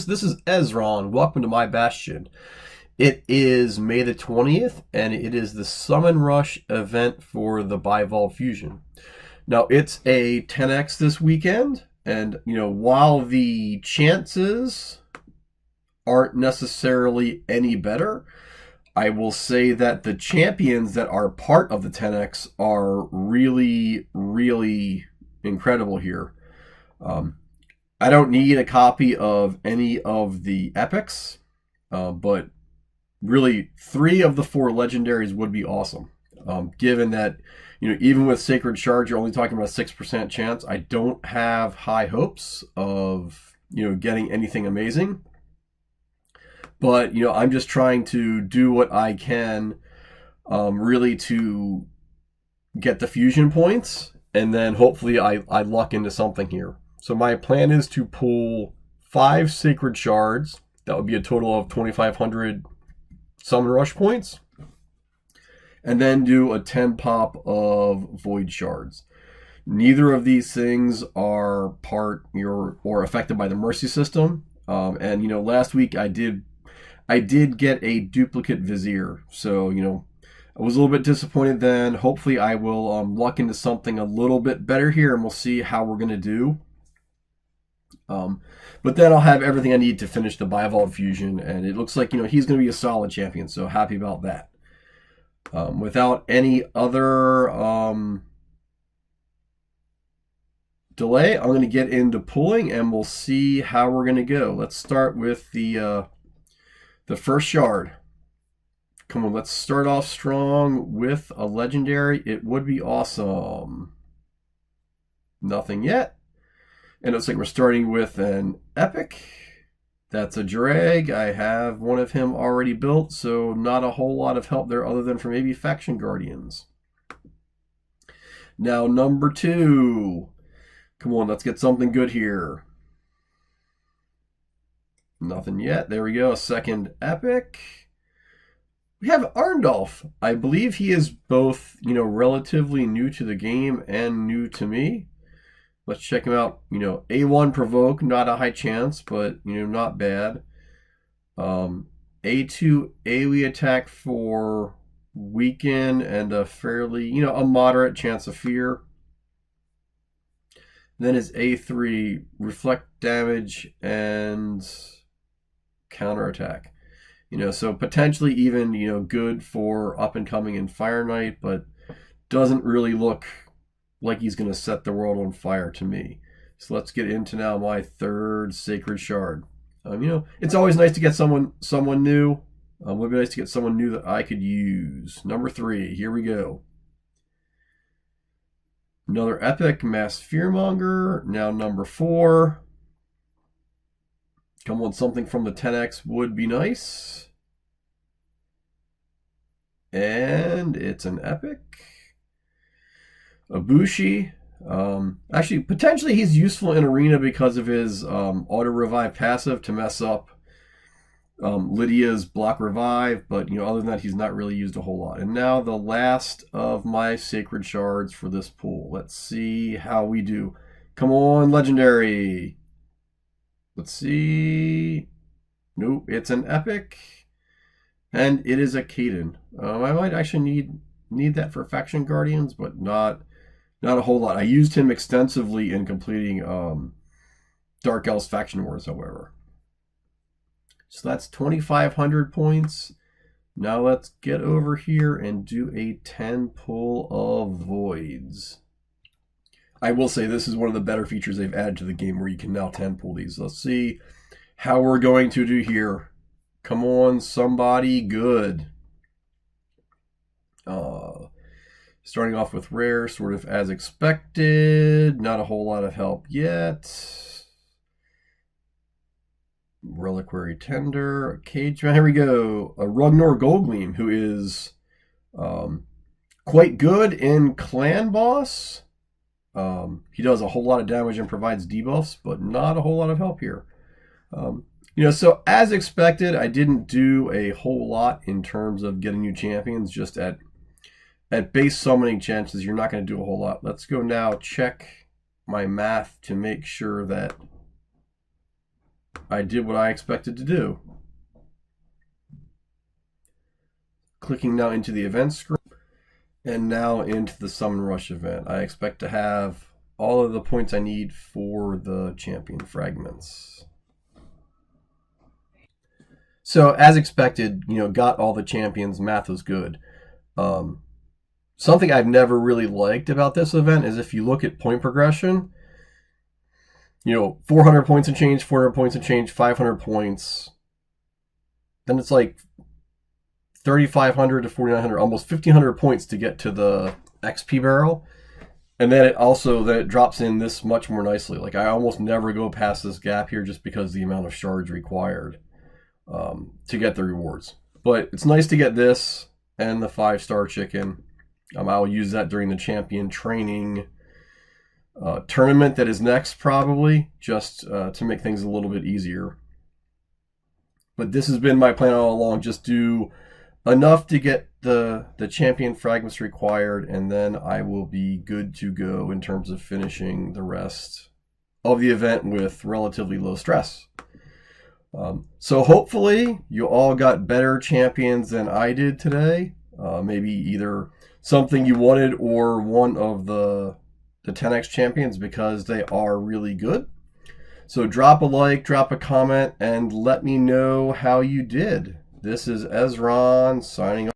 This is Ezron. Welcome to my Bastion. It is May the 20th, and it is the Summon Rush event for the Bivald Fusion. Now, it's a 10x this weekend, and, while the chances aren't necessarily any better, I will say that the champions that are part of the 10x are really, really incredible here. I don't need a copy of any of the epics, but really 3 of the 4 legendaries would be awesome. Given that, even with Sacred Shards, you're only talking about a 6% chance. I don't have high hopes of, getting anything amazing. But, I'm just trying to do what I can really to get the fusion points. And then hopefully I luck into something here. So my plan is to pull 5 Sacred Shards. That would be a total of 2,500 Summon Rush points. And then do a 10 pop of Void Shards. Neither of these things are part or affected by the Mercy system. And last week I did get a duplicate Vizier. So, I was a little bit disappointed then. Hopefully I will luck into something a little bit better here, and we'll see how we're going to do. But then I'll have everything I need to finish the Bivald Fusion, and it looks like, he's going to be a solid champion, so happy about that. Without any other delay, I'm going to get into pulling, and we'll see how we're going to go. Let's start with the first shard. Come on, let's start off strong with a legendary. It would be awesome. Nothing yet. And it looks like we're starting with an epic. That's a drag. I have one of him already built, so not a whole lot of help there other than for maybe Faction Guardians. Now, number 2. Come on, let's get something good here. Nothing yet. There we go. A second epic. We have Arndolf. I believe he is both, relatively new to the game and new to me. Let's check him out. A1 provoke, not a high chance, but, not bad. A2 AoE attack for weaken and a fairly, a moderate chance of fear. Then his A3 reflect damage and counterattack. So potentially even, good for up and coming in Fire Knight, but doesn't really look like he's going to set the world on fire to me. So let's get into now my 3rd Sacred Shard. It's always nice to get someone new. It would be nice to get someone new that I could use. Number 3, here we go. Another epic, Mass Fearmonger. Now number 4. Come on, something from the 10x would be nice. And it's an epic. Ibushi. Actually, potentially he's useful in Arena because of his auto-revive passive to mess up Lydia's block revive. But, other than that, he's not really used a whole lot. And now the last of my Sacred Shards for this pool. Let's see how we do. Come on, Legendary. Let's see. Nope, it's an epic. And it is a Caden. I might actually need that for Faction Guardians, but not a whole lot. I used him extensively in completing Dark Elves Faction Wars, however. So that's 2,500 points. Now let's get over here and do a 10 pull of Voids. I will say this is one of the better features they've added to the game where you can now 10 pull these. Let's see how we're going to do here. Come on, somebody good. Starting off with rare, sort of as expected. Not a whole lot of help yet. Reliquary Tender, a Cage. Here we go. A Rugnor Goldgleam, who is quite good in Clan Boss. He does a whole lot of damage and provides debuffs, but not a whole lot of help here. So as expected, I didn't do a whole lot in terms of getting new champions, just at base summoning chances, you're not going to do a whole lot. Let's go now check my math to make sure that I did what I expected to do. Clicking now into the event screen, and now into the Summon Rush event. I expect to have all of the points I need for the champion fragments. So as expected, got all the champions. Math was good. Something I've never really liked about this event is if you look at point progression, 400 points and change, 400 points and change, 500 points. Then it's like 3,500 to 4,900, almost 1,500 points to get to the XP barrel. And then it drops in this much more nicely. Like, I almost never go past this gap here just because of the amount of shards required to get the rewards. But it's nice to get this and the 5-star chicken. I'll use that during the champion training tournament that is next, probably, just to make things a little bit easier. But this has been my plan all along. Just do enough to get the champion fragments required, and then I will be good to go in terms of finishing the rest of the event with relatively low stress. So hopefully you all got better champions than I did today. Maybe either something you wanted or one of the 10x champions, because they are really good. So drop a like, drop a comment, and let me know how you did. This is Ezron signing off.